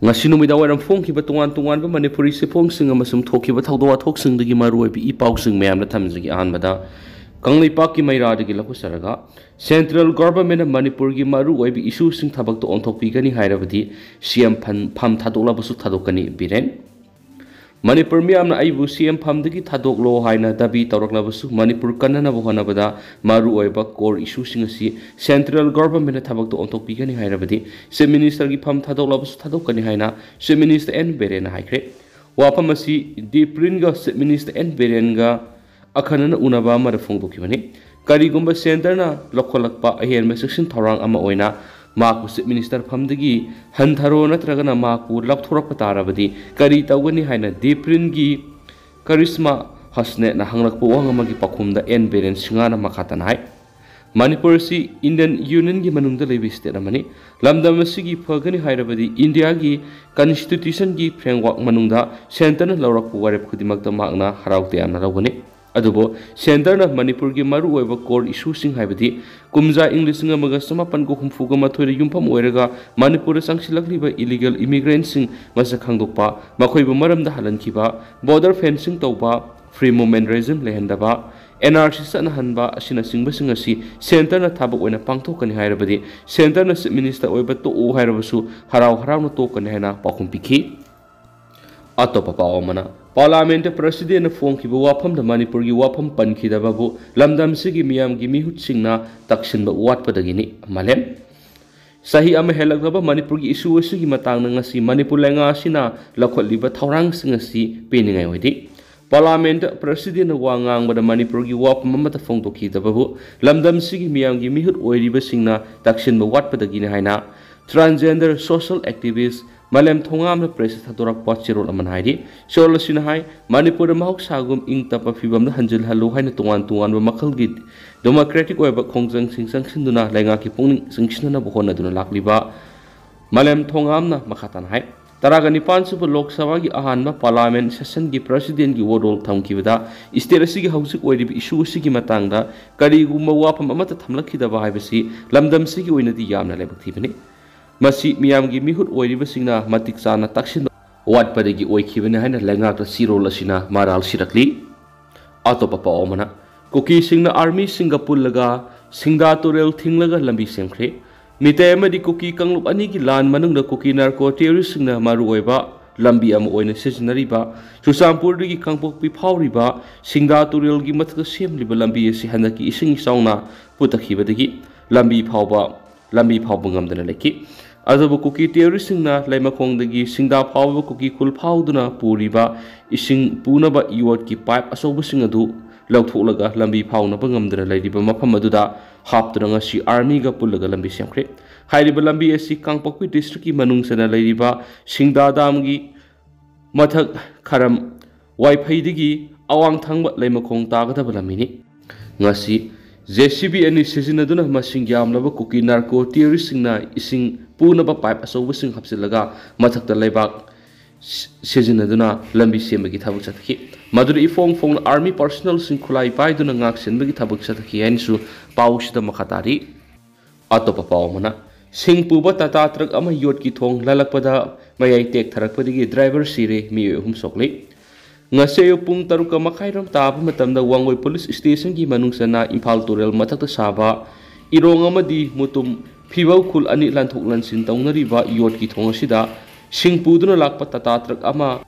ngasi numida waram phongkiba tongan Manipuri siphongsing amasum thokiba thawdo wathoksingdagi maruoibi ipausing mayamna thamjigi ahanbada Kanglipaki Mairadi Lakusaraga, Central Government of Manipur gi maruoibi issue sing thabak to onthokpigani hairabadi CM Pham Thadolabasu Thadokani Biren Manipur miyamna aibu CM Pham dagi thadoklo haina dabi tawraklabasu Manipur kanana bohanabada maruoiba core issue sing asi Central Government thabak to onthokpigani hairabadi Se Minister gi Pham Thadolabasu Thadokani haina Se Minister N Beren haikre wapamasi Dipringa Se Minister N Beren ga Akhanana unaba mara phongdokibani karigumba center na lokholakpa ahen section thorang ama oina maku se minister phamdagi hantharo natragana maku lapthorak patarabadi kari tawgani haina diprin gi charisma hasne na hanglakpo wangama gi pakhumda en beren singana makhatan hai Manipur si Indian Union gi manungda lebi state amani lamdam sigi phagani hairabadi India gi constitution gi framework manungda center na lawrakpu warep khudimakta magna haraute amna lawgani Adubo, Center na Manipur gi maruoiba core issue sing haibadi kumja English nga maga samapan ko humfuga mathoi yumpam oiraga Manipur sangsilakliba illegal immigrants sing masa khangdokpa makhoiba maramda halankiba border fencing tawba free movement regime lehendaba NRC sana hanba asina singba singasi center na thabak oina pangthokani hairabadi center na minister oiba to o hairabasu harau na tokani haina pakumpikhi atopa paomana Parliament President Fongki wafam the Manipur gi wafam panki da babu lamdam sigi miyam gi mihut singna taksin ba wat padagini malem sahi am helagba Manipur gi issue sigi matang na ngasi Manipur lenga sina lakholiba thorang singasi peningai hoidi Parliament President wangang ba Manipur gi wafam mata fongtoki da babu lamdam sigi miyam gi mihut oiriba singna taksin ba wat padagini haina transgender social activists Malem thongam na press thadorak pachirol aman haidi solasina hai Manipur mahok sagum ing tapa fibam na hanjil halu haina tungan ba makal gid democratic weba khongjang singsang sinduna lenga ki pungning singsina bohona duna lakliba Malem thongam na makhatan hai taragani pansu lok sabha gi ahanba parliament session gi president gi wodol thamkibada state asigi hausik oiribi issue asigi matangda kari gumba wapam amata thamlakhidaba haibasi lamdam sigi oinadi yamna lebakthibani Masi miyam gi mihut oiriba singna matik sana taksin wat padagi oikhibani haina lengak ta siro lasina maral sirakli atopa paomana Kuki singna army singa pullaga singda turel thinglaga lambi semkhre mite amadi Kuki kanglup ani gi lan manungda Kuki narco terrorist singna maru oiba lambi ama oina sesinariba Susampur gi kangpokpi phawriba singda turel gi mathka semliba lambi si hanaki ising sauna putakhibadagi lambi phawba ngamdana leki Azabu Kuki terrorist singna laimakongdagi singda phawba Kuki kul phawduna puriba ising punaba iwat ki pipe asoba singadu lawtholaga lambi phawna bangamdana lairiba mafam aduda haptuna ngasi army ga pullaga lambi semkhre hairiba lambi asi kangpokpi district ki manungsana lairiba singda damgi mathak kharam wifi digi awang thangba laimakong tagadaba lamini ngasi JCB ani sezinaduna masing yamlaba Kuki narco terrorist singna ising punaba pipe asoba sing hapsilaga mathakta laibak sezinaduna lambi semagi thabuk sathki maduri ifong army personnel sing khulai paiduna ngak senbagi thabuk sathki ainsu pausida makhatari atopa paumana sing puba tata truck ama yot ki thong lalakpada mayai tek tharakpadigi driver sire mi hum sokle Ngasayo pung taruka makhairam tapa matamda wangoi police station ki manungsana Imphal Turel mathakta saba irong amadi mutum phibau khul ani lanthok lansin taunariba yot ki thong asida singpuduna lakpa tata truck ama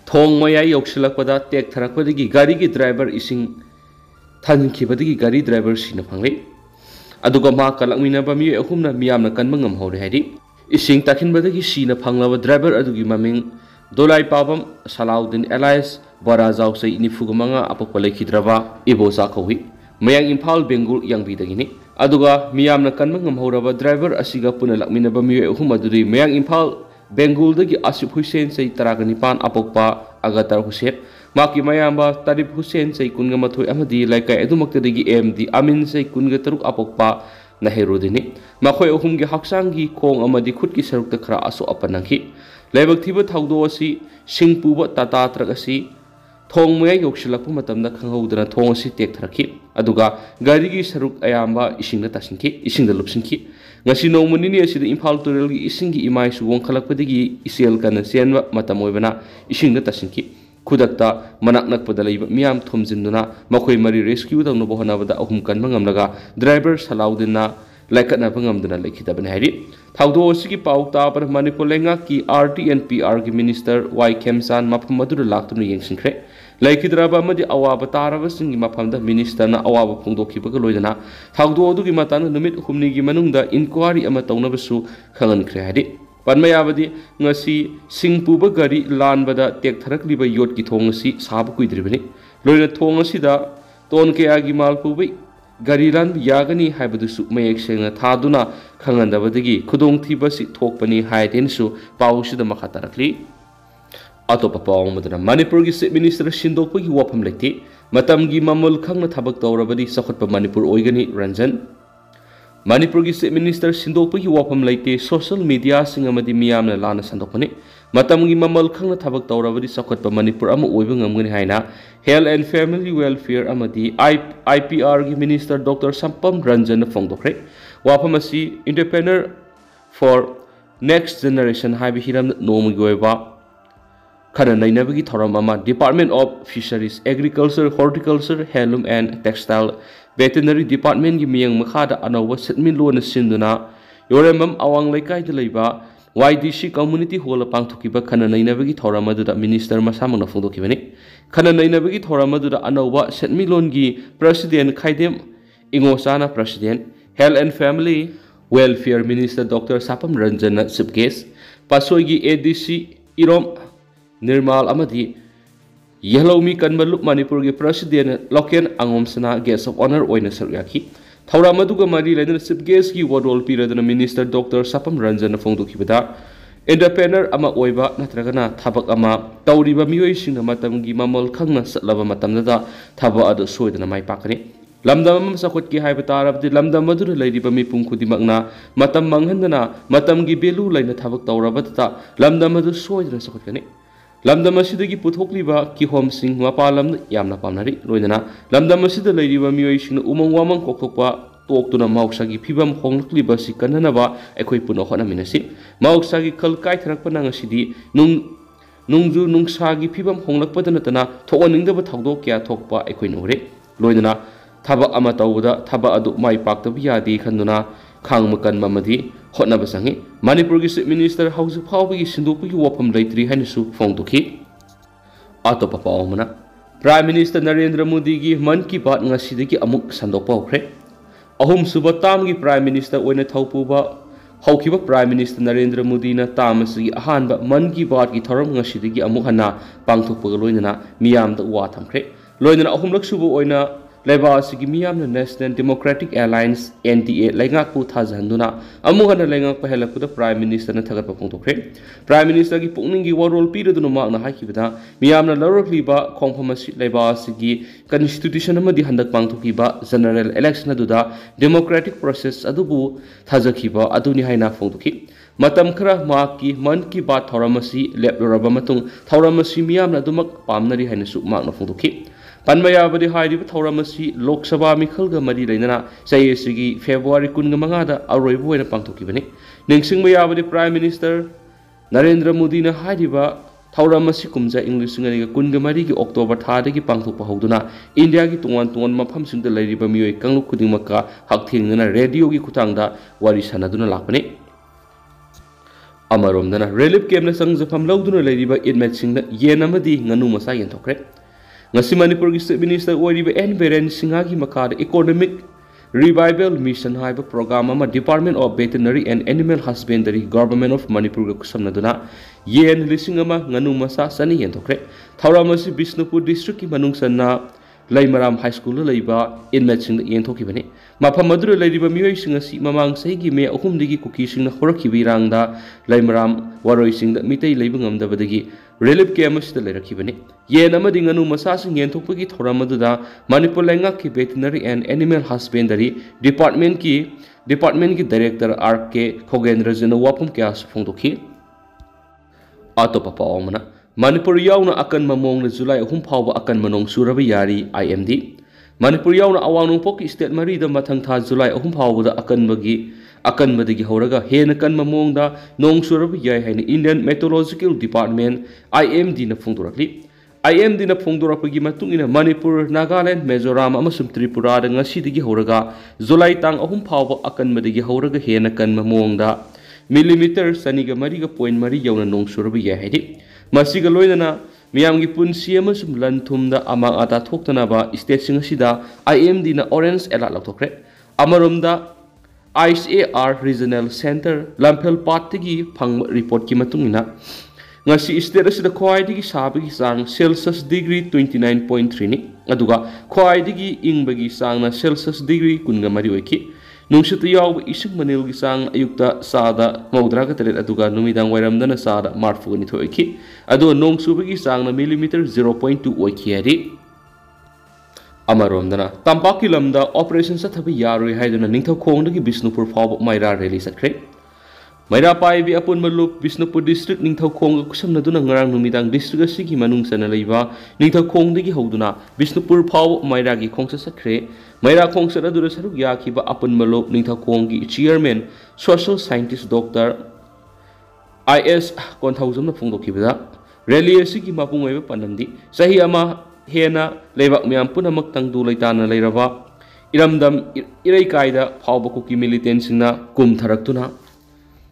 thong mayai yoksilakpada tek tharakpadagi gari ki driver ising thankhibadagi gari driver sina phangle aduga ma kalakmina ba mi ahumna miyamna kanmangam hore haidi ising takhinbadagi sina phanglaba driver adugi maming Dolai Pabam Salaudin Elias Barazau say Nifugamanga Apopole Kidrava Ibosa Kawi Mayang Imphal Bengal yang bidagini Aduga Miyamna Kanmangam Horaba driver Asiga Punalakmina Bami Humaduri Mayang Imphal Bengal dagi Asif Hussein say Taraganipan Apokpa Agatar Hussein Maki Mayamba Tarif Hussein say Kungamatoi Amadi like Edumaktadigi MD Amin say Kungataruk Apokpa Naherudini Makoy Humgi Haksangi Kong Amadi Kutki Saruk Kra Aso Apanaki Laibak thiba thawdo asi singpuba tata truck asi thong mai yoksilakpa matamda khanghaudana thong asi tekthrakhi aduga gari gi saruk ayamba isingda tasinki isingda lupsinki ngasi nomuni asida Imphal Tural gi isingi imai su wongkhalakpadagi isel kana senwa matam oibana isingda tasinki khudakta manak nakpada leiba miyam thomjinduna makhoi mari rescue dangno bohanabada ahum kan mangamlaga driver salaudina laikatna bangamduna lekhidabane hari thaudo osigi pauta par Manipur lenga ki RT and PR gi minister Y Kemsan mafam madu laktunu yengsinkre laikhidraba amadi awaba taraba singi mafamda minister na awaba phongdokhibaga loidana thaudo odugi matana numit humni gi manungda inquiry ama tawnabasu khangankre hari panmayabadi ngasi singpuba gari lanbada tektharakliba yot ki thong asi sab kuidribani loina thong asida ton ke agi malpubai gari lan yagani haibadusu mayek sengna thaduna khangandabadagi khudong thibasi thokpani haitensu pausida makhatarakli atopa pawng madana Manipur gi Chief Minister sindokpagi wafam lekti matamgi mamul khangna thabak tawrabadi sakhotpa Manipur oigani Ranjan Manipur gi Chief Minister sindokpagi wafam leite social media singamadi miyamna lana sandokpani matamgi mamal khangna thabak tawrabadi sakhotpa Manipur ama oiba ngamgani haina Health and Family Welfare amadi IPR gi Minister Dr. Sampam Ranjan phongdokre wafam asi entrepreneur for next generation haibi hiram nomi goiba khana nainabagi thoram ama Department of Fisheries Agriculture Horticulture Handloom and Textile Veterinary Department gi miyang makhada anawa setmin lona sinduna yoremam awang laikai de leiba YDC Community Hall pangthokiba khana nainabagi thoram aduda minister masamangna phongdokibani khana nainabagi thoram aduda anawa setmin lon gi president Khaidem Ingosana president Health and Family Welfare Minister Dr. Sapam Ranjan chief guest pasoi gi ADC Irom Nirmal amadi Yellomi Kanmalup Manipur gi president Loken Angomsana guest of honor oina saryaki Thauramaduga mari laina chief guest gi wadol piradana minister Dr. Sapam Ranjan phongdokibada entrepreneur ama oiba natragana thabak ama tawriba miyoi singna matamgi mamal khangna satlaba matamda thaba adu soidana mai pakani lamdam sakhot ki haiba tarabdi lamdam madu leiriba mipum khudimakna matam manghandana matamgi belu laina thabak tawrabata lamdam madu soidana sakhot kani lamdam asidagi puthokliba ki hom sing mapalam yamna pamnari loinana lamdam asida leiriba miyoi singna umang wamang kokthokpa toktuna mausagi phibam honglakliba si kananaba ekhoi puno honaminasi mausagi khalkai tharakpa nangasidi nungju nungsagi phibam honglakpadana tana thokaningdaba thawdo kya thokpa ekhoi nore loinana thaba ama tawda thaba adu mai paktabi yadi khanduna khangmakan mamadi hotnaba sangi Manipur gi Chief Minister House phawbi sindokpi wafam leitri hainisu phongdokhi atopa pawmana Prime Minister Narendra Modi gi Man Ki Baat ngasidagi amuk sandokpa hokre ahum suba tam gi Prime Minister oina thaupuba haukiba Prime Minister Narendra Modi na tamasi ahanba Man Ki Baat gi thoram ngasidagi amuk hana pangthokpa loinana miyamda wa thamkre loinana ahumlak suba oina Laibasigi miyamna National Democratic Alliance NDA laingakpu thajanduna amuhana laingak pahelakuda Prime Minister na thagatpa phongthokre Prime Minister gi pungningi warol piraduna makna haikibada miyamna larokliba khongphamasi laibasigi constitution amadi handak pangthokiba general election aduda democratic process adubu thajakhiba aduni haina phongthokhi matam khara maki Man Ki Baat thoramasi leploraba matung thoramasi miyamna adumak pamnari haina su makna phongthokhi Panmayabadi hairiba thauramasi Lok Sabha mikhalga mari lainana sayesigi February 15 da aroibu oina pangthokibani ningsingmayabadi Prime Minister Narendra Modi na hairiba thauramasi kumja English ngani 13 gi October thadagi pangthokpa hoduna India gi tungan mafamsingda lairiba miyoi kangluk khudingmakka hakthengna radio gi khutangda wari sanaduna lakpani amaromdana relief camp na sangjafam lawduna lairiba inmate singna yenamadi nganu masa yenthokre ngasi Manipur gi Chief Minister oiriba N Beren Singha gi makada Economic Revival Mission haiba program ama Department of Veterinary and Animal Husbandry Government of Manipur ga kusamnaduna yen lising ama nganu masa sani yenthokre thauramasi Bishnupur district ki manungsanna Laimaram High School leiba inmate sing yenthokibani mafam adura leiriba miyoi sing asi mamang saigi me ahum digi Kuki sing na horakhibi rangda Laimaram waroi sing da mitei leiba ngamdabadagi relief camp asida leirakibani yen amadi nganu masa sing yenthokpagi thoram aduda Manipur laingak ki Veterinary and Animal Husbandry Department ki Director RK Khogendra jana wapum kya phongdokhi atopa pawmana Manipur yauna akan mamong na July 3 phawba akan manong suraba yari IMD. Manipur yauna awang nungpok state mari da mathang tha July 3 phawba da akan madagi horaga hena kan mamong da nong suraba yai haina Indian Meteorological Department IMD na phungdurakli. IMD na phungdurakpagi matungina Manipur, Nagaland, Mizoram amasum Tripura da ngasidagi horaga July tang 3 phawba akan madagi horaga hena kan mamong da millimeter saniga mariga point mari yauna nong suraba yai haidi. Masiga loinana miyamgi punsi amasum lanthumda amang ata thoktanaba state sing asida IMD na orange alert lathokre. Amaromda ICAR Regional Center Lamphel Pattigi phang report ki matungina ngasi state asida khwaidigi sabagi sang Celsius degree 29.3 ni aduga khwaidigi ingbagi sang na Celsius degree kunga mari oiki. Nungsutu yaw ising manil gisang ayukta sada maudraga telet aduga numidang wairamdana sada marfu ni thoiki adu nong subagi sang na millimeter 0.2 oiki hari amaromdana tampaki lamda operation sa thabi yaroi haiduna ningthaw khongdagi Bisnupur phawba maira rally sakre maira pai bi apun malup Bisnupur district ningthaw khong kusamnaduna ngarang numidang district asigi manung sana leiba ningthaw khongdagi hoduna Bisnupur phawba maira gi khongsa sakre Maira khongsa adura saruk yakiba apun malop ningthaw khonggi chairman social scientist Dr. IS Konthaujam na phongdokibada rally asigi mapung oiba panamdi sahi ama hena lebak myam punamak tangdu leitana leiraba iramdam irai kaida phawba Kuki militant singna kum tharaktuna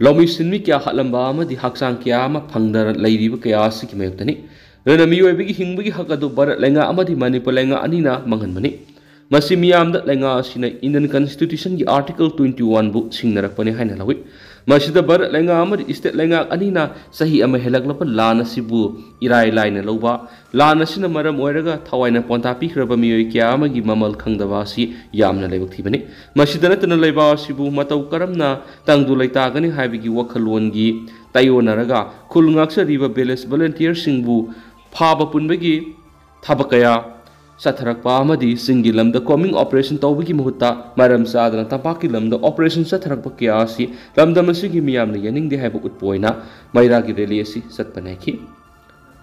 lomi sinmi kya halamba amadi haksang kya ama phangdar leiriba kya asigi mayaktani rena miyoibigi hingbigi hakadu barat lenga amadi Manipur lenga anina manghanmani Masi miyamda lenga asina Indian Constitution ki Article 21 bu singnarakpani haina lawi masida bar lenga amadi state lenga anina sahi ama helaklapa lana sibu irai laina loba lana sina maram oiraga thawaina ponta pikraba miyoi kya amagi mamal khangdaba si yamna lebak thibani masida natana leba sibu matau karamna tangdu leitagani haibigi wakhalwongi tayonaraga khulngaksa riba village volunteer singbu phaba punbagi thabakaya Satharakpa amadi singi lamda coming operation tawbigi muhutta maram sadana tampaki lamda operation satharakpa kya si lamda masigi miyamna yaningde haiba utpoina maira gi rally asi satpanaki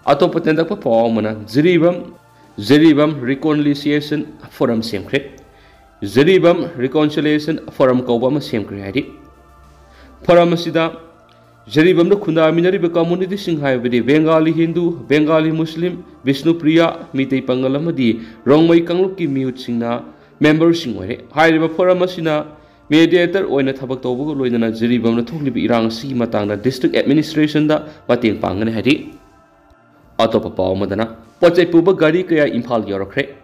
atopa tendakpa pawmana Zeribam reconciliation forum semkhre Zeribam reconciliation forum kawba ma semkhre hari forum asida Jeribam da khunda minariba community sing haibadi Bengali Hindu, Bengali Muslim, Vishnupriya, Mitei Pangalamadi, Rongmai Kangluki miut singna members sing oire. Hairiba forum asina mediator oina thabak tawbugo loinana Jeribam na thoklibi irang si matangna district administration da mateng pangane hari. Atopa pawmadana pochai puba gari kaya Imphal yorokre.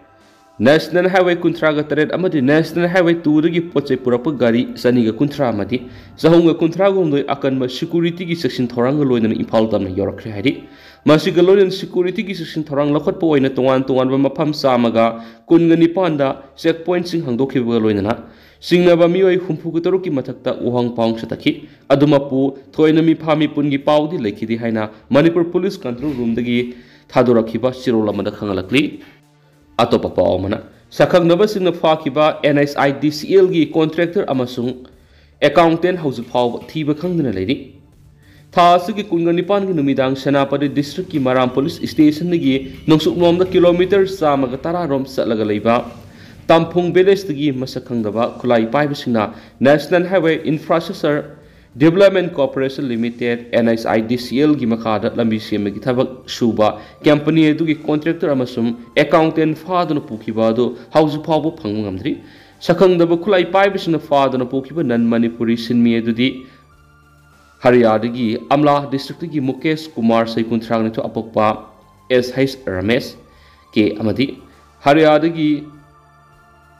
National Highway Kuntraga Taret amadi National Highway 2 dagi pochai purapa gari saniga kuntra amadi zahunga kuntraga umdoi akanma security gi section thoranga loinana Imphal tamna yorakre hari masiga loinan security gi section thorang lakhotpa oina tongan ba mafam samaga kunga nipanda checkpoint sing hangdokhiba loinana singnaba mioi humpu taruki mathakta uhang paung sataki adumapu thoina mi phami pungi paudi lekhidi haina Manipur Police Control Room dagi thadorakhiba sirolamada khangalakli Atopa pawmana sakhang nabasingna fakiba NSIDCL gi contractor amasung accountant hausu phaw thiba khangdana leiri thasigi kungani gi numidang Senapati district ki Maram police station gi nongsuk nomda kilometer samaga tara rom satlaga leiba Tamphung village gi masakhangdaba khulai paibasingna National Highway Infrastructure Development Corporation Limited NSIDCL gi makhada lambi semagi thabak suba company edu gi contractor amasum accountant faduna pukhiba do hausu phawbo phangmamdri sakhangdaba khulai paibisina faduna pukhiba nan Manipuri sinmi edu di Haryada gi Amla district gi Mukesh Kumar Saikuntrang ne to apokpa SH Ramesh ke amadi Haryada gi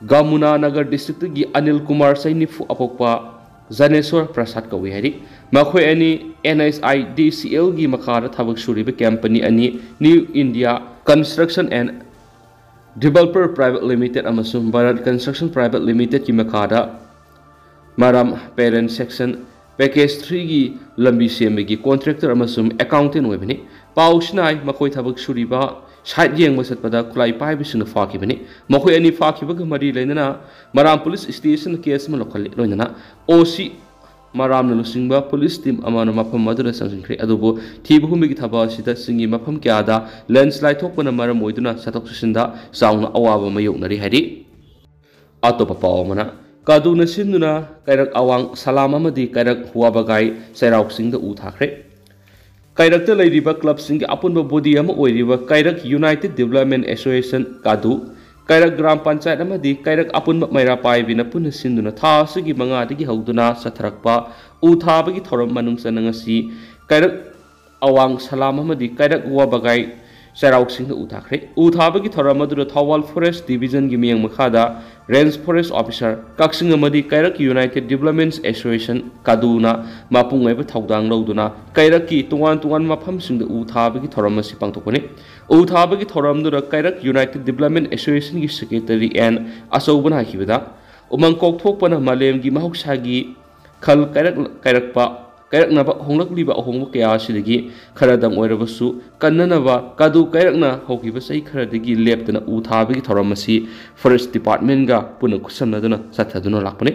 Gamuna Nagar district gi Anil Kumar Saini fu apokpa Zaneswar Prasad Kawi hari makhoi ani NSIDCL gi makhara thabak suriba company ani New India Construction and Developer Private Limited amasum Bharat Construction Private Limited ki makhara Maram Parent Section Package 3 gi lambi semegi contractor amasum accountant oibani pausnai makhoi thabak suriba side yeng masatpada khulai paibisuna fakibani makhoi ani fakibaga mari leinana Maram Police Station case ma lokhali loinana OC maramna lusingba police team amana mafam madura sangsinkhre adubu thibu humigi thaba sida singi mafam kyada landslide thokpana maram oiduna satok susinda saungna awaba mayoknari hari atopa pawmana kaduna sinduna kairak awang salama madi kairak huwabagai sairauk singda u thakre kairakta leiriba club singi apunba body ama oiriba kairak united development association kadu kairak gram panchayat amadi kairak apunba maira paibina punna sinduna tha sigi manga digi hauduna satharakpa u thabagi thoram manung sanangasi kairak awang salama amadi kairak huwabagai sairauk singda u thakre u thabagi thoram madura thawal forest division gi miyang makhada range forest officer kaksing amadi kairak united development association kaduna mapung aiba thaudang loduna kairak ki tungan mafam singda u thabagi thoram asi pangtokone u thabagi thoram dura kairak united development association gi secretary and asobana hakibada umang kok thokpana malem gi mahoksagi khal kairakpa kairaknaba honglakliba ahongba kaya asidagi kharadang oirabasu kannanaba kadu kairakna hokiba sai kharadagi leptana u thabagi thoram asi forest department ga puna kusamnaduna sathaduna lakpane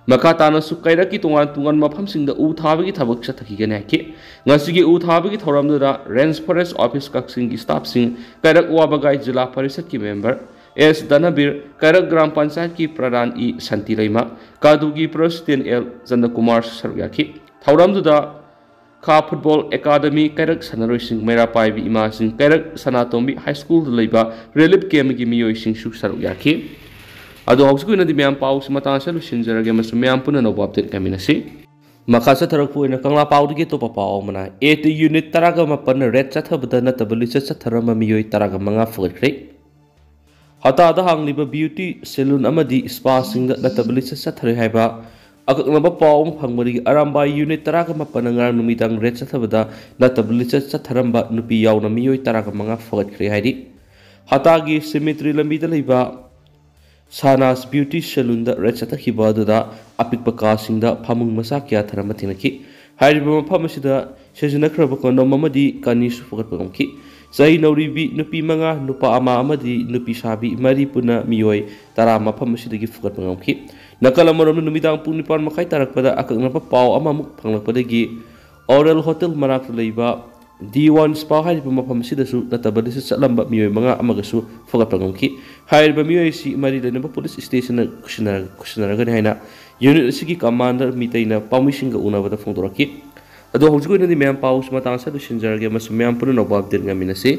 maka tanasu kairaki tungan mafam singda u thabagi thabak sathaki gane hake ngasigi u thabagi thoramdura range forest office kaksing gi staff sing kairak wabagai jila parisad ki member S Danabir kairak gram panchayat ki pradhan E Santi Laima kadu gi president L Jandakumar Sargyaki thauramduda kha football academy kairak sanaroi sing mera paibi ima sing kairak sanatombi high school leiba relief game gi miyoi sing su Sargyaki ado hausu na di myam pau simata sa lusinjarage masu myam puna no update kaminasi makasa tarakpu ina kangla pau gi to pau mana 8 unit taraga mapan red chathabda na tabli chatharama miyoi taraga manga fogre hata da hangliba beauty salon amadi spa singa na tabli chathare haiba akaknaba pau phangmari aramba unit taraga mapan ngar numidang red chathabda na tabli chatharamba nupi yauna miyoi taraga manga fogre haidi hata gi cemetery lambi da leiba Sanas beauty salon da rechata hibadada apik pakasingda phamung masa kya tharama thinaki hairiba phamasida sejuna khraba kono mamadi kani sufagat pangki sai nauribi nupi manga nupa ama amadi nupi sabi mari puna miyoi tara ma phamasida gi fugat pangki nakala marom numidang punipan makai tarakpada akakna pa pau ama muk phanglakpada gi oral hotel manak leiba D1 spa hairiba maphamasida su natabadi satlamba miyoi manga amagasu fugat pangki hairiba miyoi si mari lenaba police station kusinara haina unit asigi commander mitaina pamisinga unabada phongdoraki ado hojugoi nadi mem paus matang sa du sinjarage masu mem puna no update ngaminasi